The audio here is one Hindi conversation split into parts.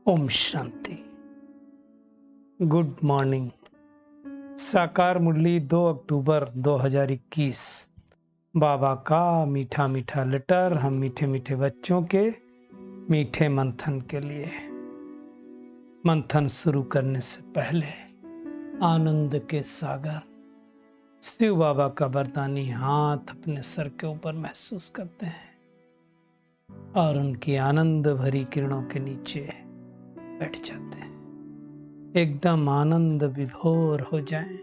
ओम शांति। Good morning. साकार मुरली 2 अक्टूबर 2021। बाबा का मीठा मीठा लेटर हम मीठे मीठे बच्चों के मीठे मंथन के लिए। मंथन शुरू करने से पहले आनंद के सागर शिव बाबा का वरदानी हाथ अपने सर के ऊपर महसूस करते हैं और उनकी आनंद भरी किरणों के नीचे बैठ जाते हैं। एकदम आनंद विभोर हो जाएं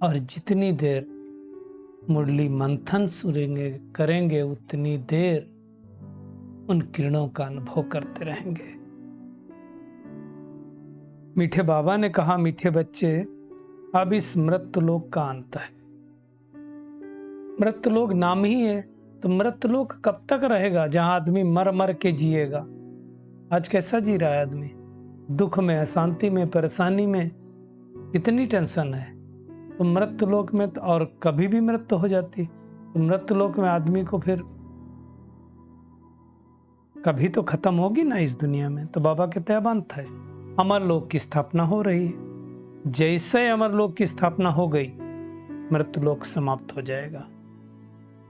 और जितनी देर मुरली मंथन सुनेंगे करेंगे उतनी देर उन किरणों का अनुभव करते रहेंगे। मीठे बाबा ने कहा, मीठे बच्चे, अब इस मृत्यलोक का अंत है। मृत्यलोक नाम ही है, तो मृत्यलोक कब तक रहेगा जहां आदमी मर मर के जिएगा। आज कैसा जी रहा है आदमी? दुख में, अशांति में, परेशानी में, कितनी टेंशन है। तो मृत्यलोक में तो और कभी भी मृत्यु हो जाती, तो मृत्यलोक में आदमी को फिर कभी तो खत्म होगी ना इस दुनिया में। तो बाबा कहते हैं अब अंत है, अमरलोक की स्थापना हो रही है। जैसे अमरलोक की स्थापना हो गई मृत्युलोक समाप्त हो जाएगा।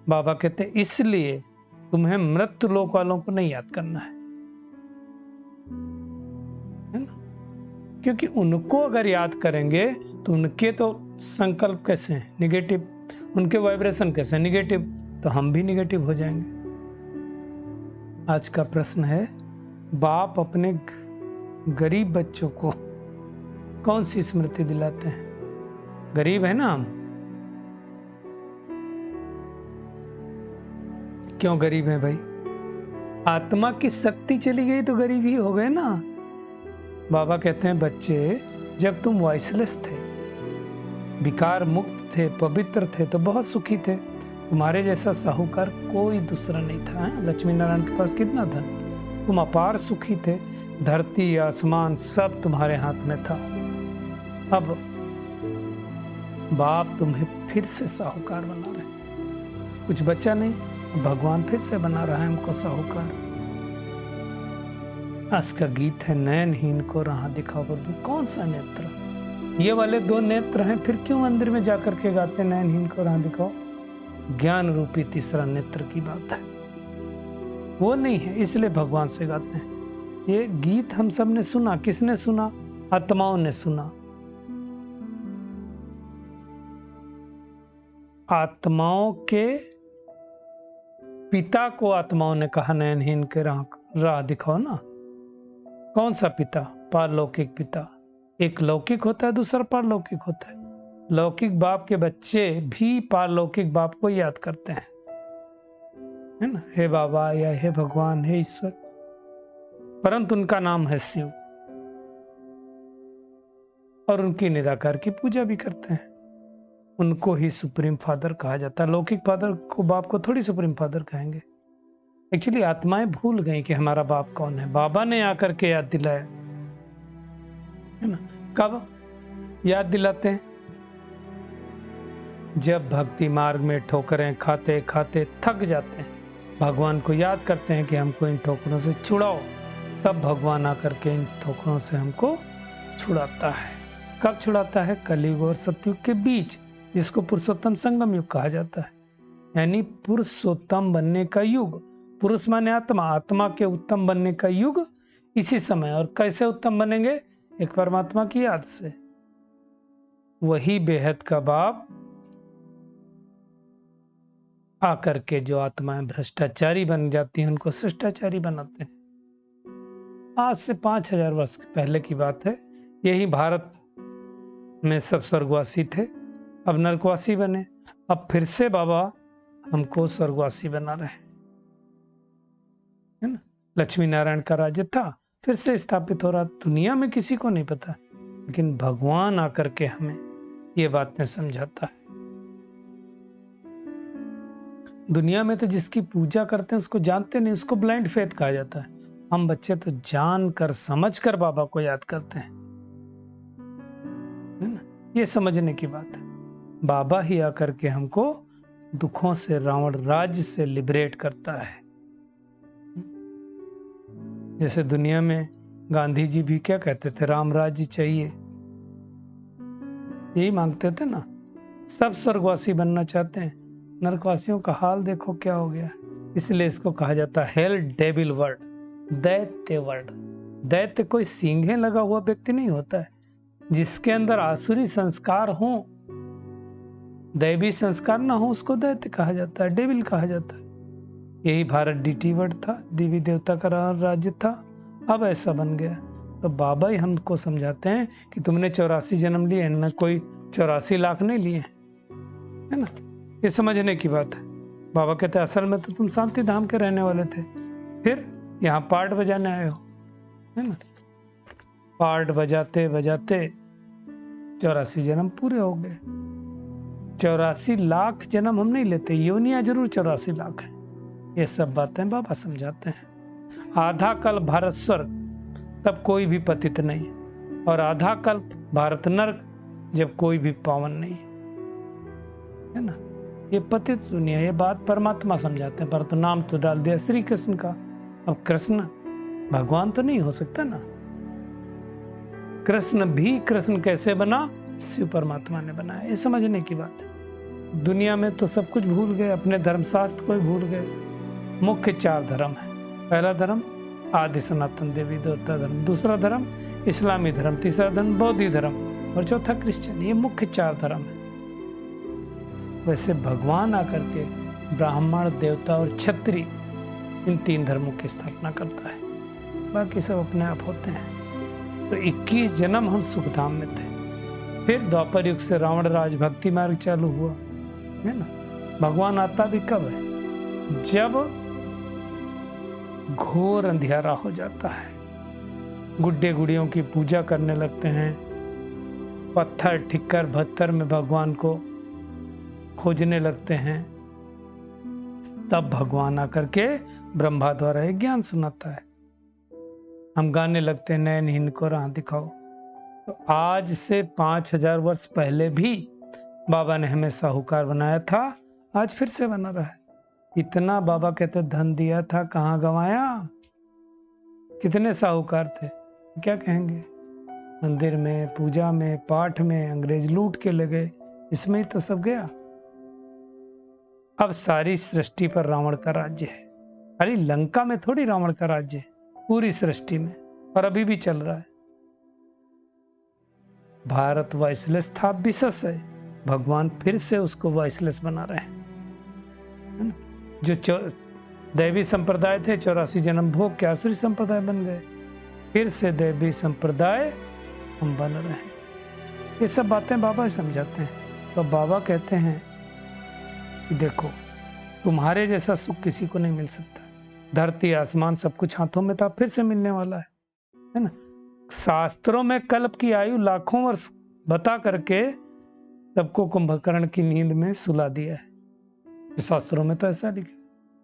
बाबा कहते हैं इसलिए तुम्हें मृत्युलोक वालों को नहीं याद करना है ना, क्योंकि उनको अगर याद करेंगे तो उनके तो संकल्प कैसे हैं निगेटिव, उनके वाइब्रेशन कैसे हैं निगेटिव, तो हम भी निगेटिव हो जाएंगे। आज का प्रश्न है, बाप अपने गरीब बच्चों को कौन सी स्मृति दिलाते हैं? गरीब है ना हम। क्यों गरीब है भाई? आत्मा की शक्ति चली गई तो गरीब ही हो गए ना। बाबा कहते हैं बच्चे, जब तुम वॉइसलेस थे, विकार मुक्त थे, पवित्र थे, तो बहुत सुखी थे। तुम्हारे जैसा साहूकार कोई दूसरा नहीं था। लक्ष्मी नारायण के पास कितना धन, तुम अपार सुखी थे। धरती आसमान सब तुम्हारे हाथ में था। अब बाप तुम्हें फिर से साहूकार बना रहे, कुछ बचा नहीं, भगवान फिर से बना रहा है हमको साहूकार। आज का गीत है, नयनहीन को राह दिखाओ प्रभु। कौन सा नेत्र? ये वाले दो नेत्र हैं, फिर क्यों मंदिर में जाकर के गाते नयनहीन को राह दिखाओ? ज्ञान रूपी तीसरा नेत्र की बात है, वो नहीं है, इसलिए भगवान से गाते हैं। ये गीत हम सब ने सुना। किसने सुना? आत्माओं ने सुना। आत्माओं के पिता को आत्माओं ने कहा नयनहीन के राह दिखाओ ना। कौन सा पिता? पारलौकिक पिता। एक लौकिक होता है, दूसरा पारलौकिक होता है। लौकिक बाप के बच्चे भी पारलौकिक बाप को याद करते हैं, है ना, हे बाबा या हे भगवान, हे ईश्वर, परंतु उनका नाम है शिव और उनकी निराकार की पूजा भी करते हैं। उनको ही सुप्रीम फादर कहा जाता है। लौकिक फादर को, बाप को थोड़ी सुप्रीम फादर कहेंगे। एक्चुअली आत्माएं भूल गई कि हमारा बाप कौन है। बाबा ने आकर के याद दिलाया, है ना। कब याद दिलाते हैं? जब भक्ति मार्ग में ठोकरें खाते खाते थक जाते हैं, भगवान को याद करते हैं कि हमको इन ठोकरों से छुड़ाओ, तब भगवान आकर के इन ठोकरों से हमको छुड़ाता है। कब छुड़ाता है? कलयुग और सतयुग के बीच, जिसको पुरुषोत्तम संगम युग कहा जाता है, यानी पुरुषोत्तम बनने का युग। पुरुष माने आत्मा, आत्मा के उत्तम बनने का युग इसी समय। और कैसे उत्तम बनेंगे? एक परमात्मा की याद से। वही बेहद का बाप आकर के जो आत्माएं भ्रष्टाचारी बन जाती हैं, उनको शिष्टाचारी बनाते हैं। आज से 5000 वर्ष पहले की बात है। यही भारत में सब स्वर्गवासी थे, अब नरकवासी बने। अब फिर से बाबा हमको स्वर्गवासी बना रहे, है ना। लक्ष्मी नारायण का राज्य था, फिर से स्थापित हो रहा। दुनिया में किसी को नहीं पता, लेकिन भगवान आकर के हमें ये बातें समझाता है। दुनिया में तो जिसकी पूजा करते हैं उसको जानते नहीं, उसको ब्लाइंड फेथ कहा जाता है। हम बच्चे तो जान कर समझ कर बाबा को याद करते हैं, है ना। ये समझने की बात है। बाबा ही आकर के हमको दुखों से, रावण राज्य से लिबरेट करता है। जैसे दुनिया में गांधी जी भी क्या कहते थे, राम राज्य चाहिए, यही मांगते थे ना। सब स्वर्गवासी बनना चाहते हैं, नरकवासियों का हाल देखो क्या हो गया। इसलिए इसको कहा जाता है हेल डेविल वर्ड, दैत्य वर्ड। दैत्य कोई सींगें लगा हुआ व्यक्ति नहीं होता है, जिसके अंदर आसुरी संस्कार हो, दैवी संस्कार ना हो, उसको दैत्य कहा जाता है, डेविल कहा जाता है। यही भारत डीटी वर्ड था, देवी देवता का राज्य था, अब ऐसा बन गया। तो बाबा ही हमको समझाते हैं कि तुमने 84 जन्म लिए हैं ना, कोई 84 लाख नहीं लिए, है ना। ये समझने की बात है। बाबा कहते हैं असल में तो तुम शांति धाम के रहने वाले थे, फिर यहाँ पार्ट बजाने आए हो, है ना। पार्ट बजाते बजाते 84 जन्म पूरे हो गए। 84 लाख जन्म हम नहीं लेते, योनियां जरूर 84 लाख है। ये सब बातें बाबा समझाते हैं। आधा कल्प भारत स्वर्ग, तब कोई भी पतित नहीं, और आधा कल्प भारत नरक, जब कोई भी पावन नहीं, है ना। ये पतित दुनिया, ये बात परमात्मा समझाते हैं, पर तो नाम तो डाल दिया श्री कृष्ण का। अब कृष्ण भगवान तो नहीं हो सकता ना। कृष्ण भी कृष्ण कैसे बना, शिव परमात्मा ने बनाया। ये समझने की बात है। दुनिया में तो सब कुछ भूल गए, अपने धर्मशास्त्र को ही भूल गए। मुख्य 4 धर्म है। पहला धर्म आदि सनातन देवी देवता धर्म, दूसरा धर्म इस्लामी धर्म, तीसरा धर्म बौद्ध धर्म, और चौथा क्रिश्चियन। ये मुख्य 4 धर्म है। वैसे भगवान आकर के ब्राह्मण, देवता और क्षत्रिय, इन 3 धर्मों की स्थापना करता है, बाकी सब अपने आप होते हैं। तो 21 जन्म हम सुखधाम में थे। फिर द्वापर युग से रावण राज भक्ति मार्ग चालू हुआ, है ना। भगवान आता भी कब है, जब घोर अंधियारा हो जाता है, गुड्डे गुड़ियों की पूजा करने लगते हैं, पत्थर ठिक्कर भत्तर में भगवान को खोजने लगते हैं, तब भगवान आकर के ब्रह्मा द्वारा एक ज्ञान सुनाता है। हम गाने लगते हैं नयनहीन को राह दिखाओ। तो आज से 5000 वर्ष पहले भी बाबा ने हमें साहूकार बनाया था, आज फिर से बना रहा है। इतना बाबा कहते धन दिया था, कहाँ गंवाया। कितने साहूकार थे, क्या कहेंगे। मंदिर में, पूजा में, पाठ में अंग्रेज लूट के ले गए, इसमें ही तो सब गया। अब सारी सृष्टि पर रावण का राज्य है। खाली लंका में थोड़ी रावण का राज्य है, पूरी सृष्टि में, और अभी भी चल रहा है। भारत वॉइसलेस था, विशेष है, भगवान फिर से उसको वॉइसलेस बना रहे हैं, है ना। जो दैवी संप्रदाय थे 84 जन्म भोग के आसुरी संप्रदाय बन गए, फिर से दैवी संप्रदाय हम बन रहे हैं। ये सब बातें बाबा समझाते हैं। तो बाबा कहते हैं कि देखो, तुम्हारे जैसा सुख किसी को नहीं मिल सकता। धरती आसमान सब कुछ हाथों में था, फिर से मिलने वाला है ना। शास्त्रों में कल्प की आयु लाखों वर्ष बता करके सबको कुंभकर्ण की नींद में सुला दिया है। शास्त्रों में तो ऐसा लिखे।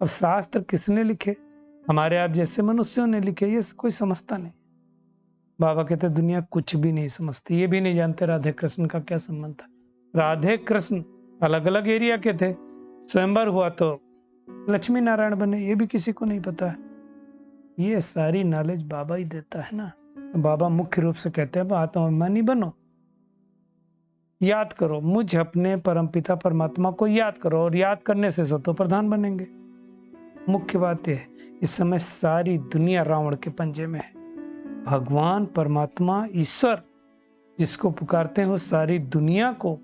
अब शास्त्र किसने लिखे, हमारे आप जैसे मनुष्यों ने लिखे, ये कोई समझता नहीं। बाबा कहते दुनिया कुछ भी नहीं समझती, ये भी नहीं जानते राधे कृष्ण का क्या संबंध था। राधे कृष्ण अलग अलग एरिया के थे, स्वयंवर हुआ तो लक्ष्मी नारायण बने, ये भी किसी को नहीं पता है। ये सारी नॉलेज बाबा ही देता है ना। बाबा मुख्य रूप से कहते हैं आत्माभिमानी बनो, याद करो मुझ अपने परमपिता परमात्मा को याद करो, और याद करने से सतो प्रधान बनेंगे। मुख्य बात यह है, इस समय सारी दुनिया रावण के पंजे में है। भगवान परमात्मा ईश्वर जिसको पुकारते हैं, वो सारी दुनिया को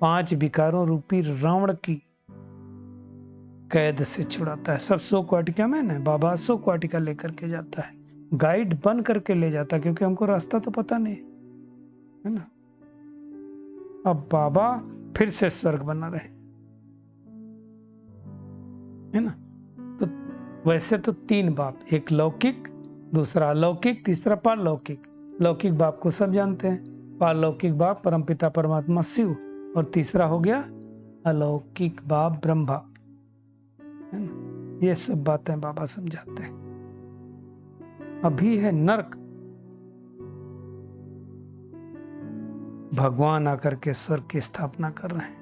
5 विकारों रूपी रावण की कैद से छुड़ाता है। सब शोक वाटिका में ना, बाबा शोक वाटिका लेकर के जाता है, गाइड बन करके ले जाता है, क्योंकि हमको रास्ता तो पता नहीं है ना। अब बाबा फिर से स्वर्ग बना रहे, है ना। तो वैसे तो 3 बाप, एक लौकिक, दूसरा अलौकिक, तीसरा पारलौकिक। लौकिक बाप को सब जानते हैं, पारलौकिक बाप परमपिता परमात्मा शिव, और तीसरा हो गया अलौकिक बाप ब्रह्मा, है ना। ये सब बातें बाबा समझाते हैं। अभी है नरक, भगवान आकर के स्वर्ग की स्थापना कर रहे हैं,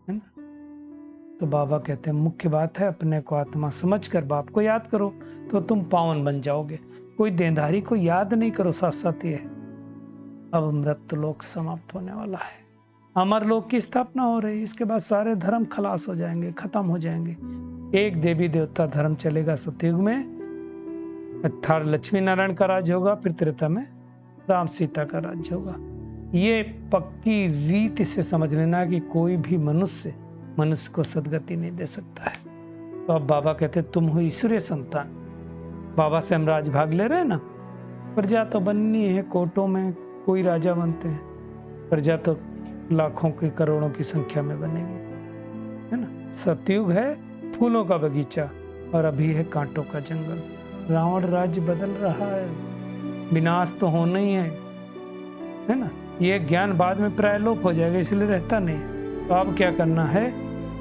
है ना। तो बाबा कहते हैं मुख्य बात है अपने को आत्मा समझकर बाप को याद करो तो तुम पावन बन जाओगे। कोई देनदारी को याद नहीं करो, साथ साथ ये है अब मृत्युलोक समाप्त होने वाला है, अमर लोक की स्थापना हो रही है। इसके बाद सारे धर्म खलास हो जाएंगे, खत्म हो जाएंगे। एक देवी देवता धर्म चलेगा सतयुग में, अर्थात लक्ष्मी नारायण का राज्य होगा, फिर त्रेता में राम सीता का राज्य होगा। ये पक्की रीति से समझ लेना कि कोई भी मनुष्य को सदगति नहीं दे सकता है। तो अब बाबा कहते तुम हो ईश्वरीय संतान। बाबा से हम राज भाग ले रहे हैं ना, प्रजा तो बननी है, कोटों में कोई राजा बनते हैं, प्रजा तो लाखों की करोड़ों की संख्या में बनेगी, है ना। सतयुग है फूलों का बगीचा और अभी है कांटों का जंगल। रावण राज्य बदल रहा है, विनाश तो होना ही है ना। ये ज्ञान बाद में प्रायलोप हो जाएगा, इसलिए रहता नहीं। तो अब क्या करना है,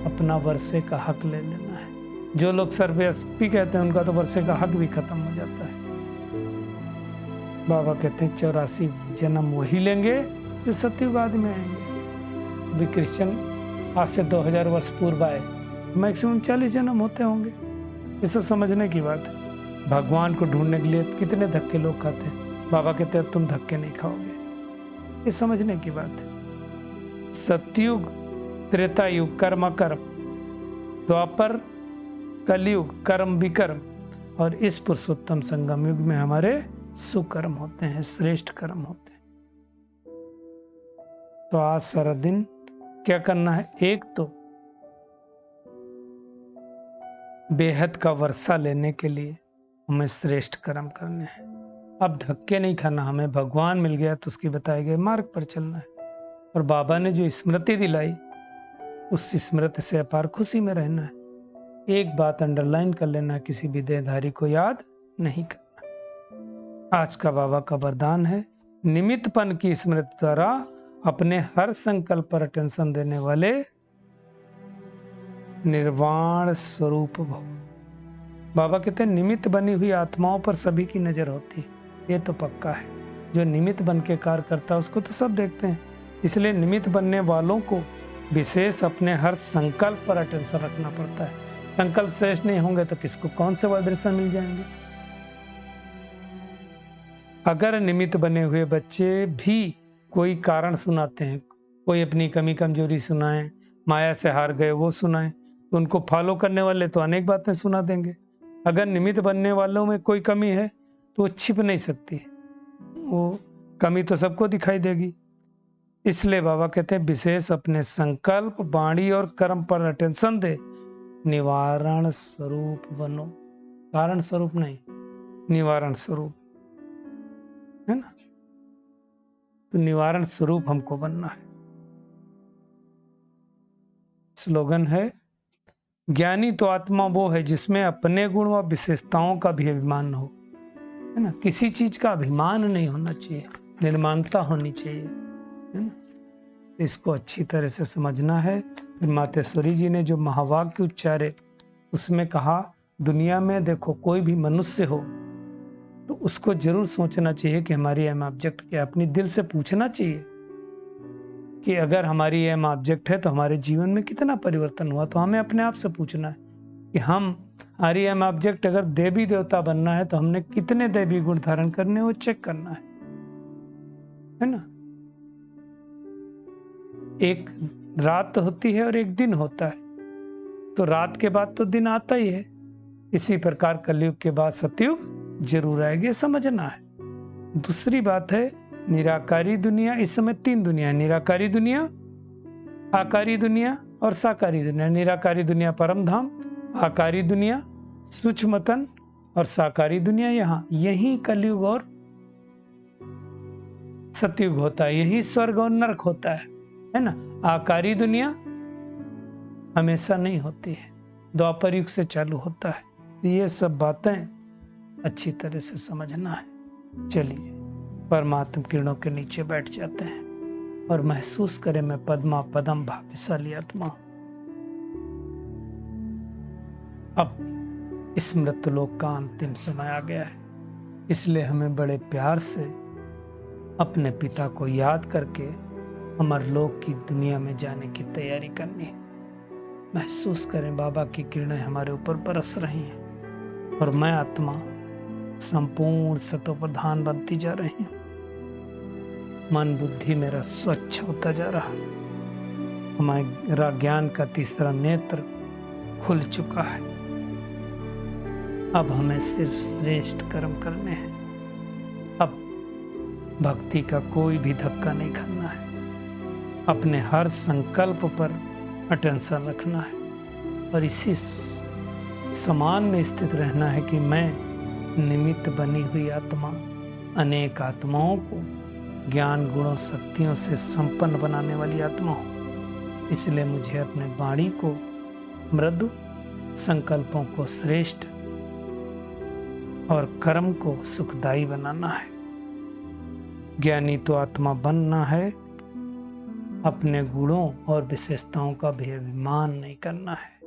अपना वर्षे का हक ले लेना है। जो लोग सर्वव्यापी कहते हैं उनका तो वर्षे का हक भी खत्म हो जाता है। बाबा कहते हैं 84 जन्म वही लेंगे जो सतयुग आदि में आएंगे। अभी क्रिश्चियन आज से 2000 वर्ष पूर्व आए, मैक्सिमम 40 जन्म होते होंगे। ये सब समझने की बात है। भगवान को ढूंढने के लिए कितने धक्के लोग खाते हैं, बाबा कहते हैं तुम धक्के नहीं खाओगे। ये समझने की बात है। सतयुग, त्रेता युग कर्म कर्म, द्वापर कलयुग कर्म विकर्म, और इस पुरुषोत्तम संगम युग में हमारे सुकर्म होते हैं, श्रेष्ठ कर्म होते हैं। तो आज सारा दिन क्या करना है, एक तो बेहद का वर्षा लेने के लिए हमें श्रेष्ठ कर्म करने हैं। अब धक्के नहीं खाना, हमें भगवान मिल गया तो उसके बताए गए मार्ग पर चलना है। और बाबा ने जो स्मृति दिलाई उस स्मृति से अपार खुशी में रहना है। एक बात अंडरलाइन कर लेना, किसी भी देहधारी को याद नहीं करना। आज का बाबा का वरदान है, निमित्तपन की स्मृति द्वारा अपने हर संकल्प पर अटेंशन देने वाले निर्वाण स्वरूप भव। बाबा कहते हैं निमित्त बनी हुई आत्माओं पर सभी की नजर होती है, ये तो पक्का है। जो निमित्त बन के कार्य करता है उसको तो सब देखते हैं। इसलिए निमित्त बनने वालों को विशेष अपने हर संकल्प पर अटेंशन रखना पड़ता है। संकल्प श्रेष्ठ नहीं होंगे तो किसको कौन से वाइब्रेशन मिल जाएंगे। अगर निमित्त बने हुए बच्चे भी कोई कारण सुनाते हैं, कोई अपनी कमी कमजोरी सुनाए, माया से हार गए वो सुनाए, तो उनको फॉलो करने वाले तो अनेक बातें सुना देंगे। अगर निमित्त बनने वालों में कोई कमी है तो वो छिप नहीं सकती, वो कमी तो सबको दिखाई देगी। इसलिए बाबा कहते हैं विशेष अपने संकल्प, वाणी और कर्म पर अटेंशन दे, निवारण स्वरूप बनो। कारण स्वरूप नहीं, निवारण स्वरूप, है ना। तो निवारण स्वरूप हमको बनना है। स्लोगन है, ज्ञानी तो आत्मा वो है जिसमें अपने गुण व विशेषताओं का भी अभिमान हो, है ना। किसी चीज का अभिमान नहीं होना चाहिए, निर्माणता होनी चाहिए, है ना। इसको अच्छी तरह से समझना है। फिर मातेश्वरी जी ने जो महावाक्य उच्चारे उसमें कहा, दुनिया में देखो कोई भी मनुष्य हो तो उसको जरूर सोचना चाहिए कि हमारी एम ऑब्जेक्ट क्या है। अपनी दिल से पूछना चाहिए कि अगर हमारी एम ऑब्जेक्ट है तो हमारे जीवन में कितना परिवर्तन हुआ। तो हमें अपने आप से पूछना है कि हमारी एम ऑब्जेक्ट अगर देवी देवता बनना है तो हमने कितने देवी गुण धारण करने, वो चेक करना है ना। एक रात होती है और एक दिन होता है, तो रात के बाद तो दिन आता ही है। इसी प्रकार कलयुग के बाद सतयुग जरूर आएगी, समझना है। दूसरी बात है निराकारी दुनिया। इस समय 3 दुनिया, निराकारी दुनिया, आकारी दुनिया और साकारी दुनिया। निराकारी दुनिया परम धाम, आकारी दुनिया सूक्ष्मतन और साकारी दुनिया यहाँ। यही कलयुग और सतयुग होता है, यही स्वर्ग और नरक होता है ना। आकारी दुनिया हमेशा नहीं होती है, द्वापर युग से चालू होता है। ये सब बातें अच्छी तरह से समझना है। चलिए परमात्म किरणों के नीचे बैठ जाते हैं और महसूस करें मैं पद्मा पदम भाग्यशाली आत्मा। अब इस मृत्युलोक का अंतिम समय आ गया है, इसलिए हमें बड़े प्यार से अपने पिता को याद करके अमरलोक की दुनिया में जाने की तैयारी करनी है। महसूस करें बाबा की किरणें हमारे ऊपर बरस रही हैं और मैं आत्मा संपूर्ण सतो प्रधान बनती जा रही हूँ। मन बुद्धि मेरा स्वच्छ होता जा रहा है। हमारा ज्ञान का तीसरा नेत्र खुल चुका है। अब हमें सिर्फ श्रेष्ठ कर्म करने हैं। अब भक्ति का कोई भी धक्का नहीं खाना है। अपने हर संकल्प पर अटेंशन रखना है और इसी समान में स्थित रहना है कि मैं निमित्त बनी हुई आत्मा अनेक आत्माओं को ज्ञान गुणों शक्तियों से संपन्न बनाने वाली आत्मा हूँ। इसलिए मुझे अपने वाणी को मृदु, संकल्पों को श्रेष्ठ और कर्म को सुखदायी बनाना है। ज्ञानी तो आत्मा बनना है, अपने गुणों और विशेषताओं का भी अभिमान नहीं करना है।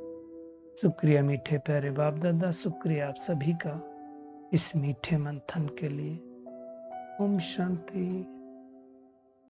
शुक्रिया मीठे प्यारे बाप दादा, शुक्रिया आप सभी का इस मीठे मंथन के लिए। ओम शांति।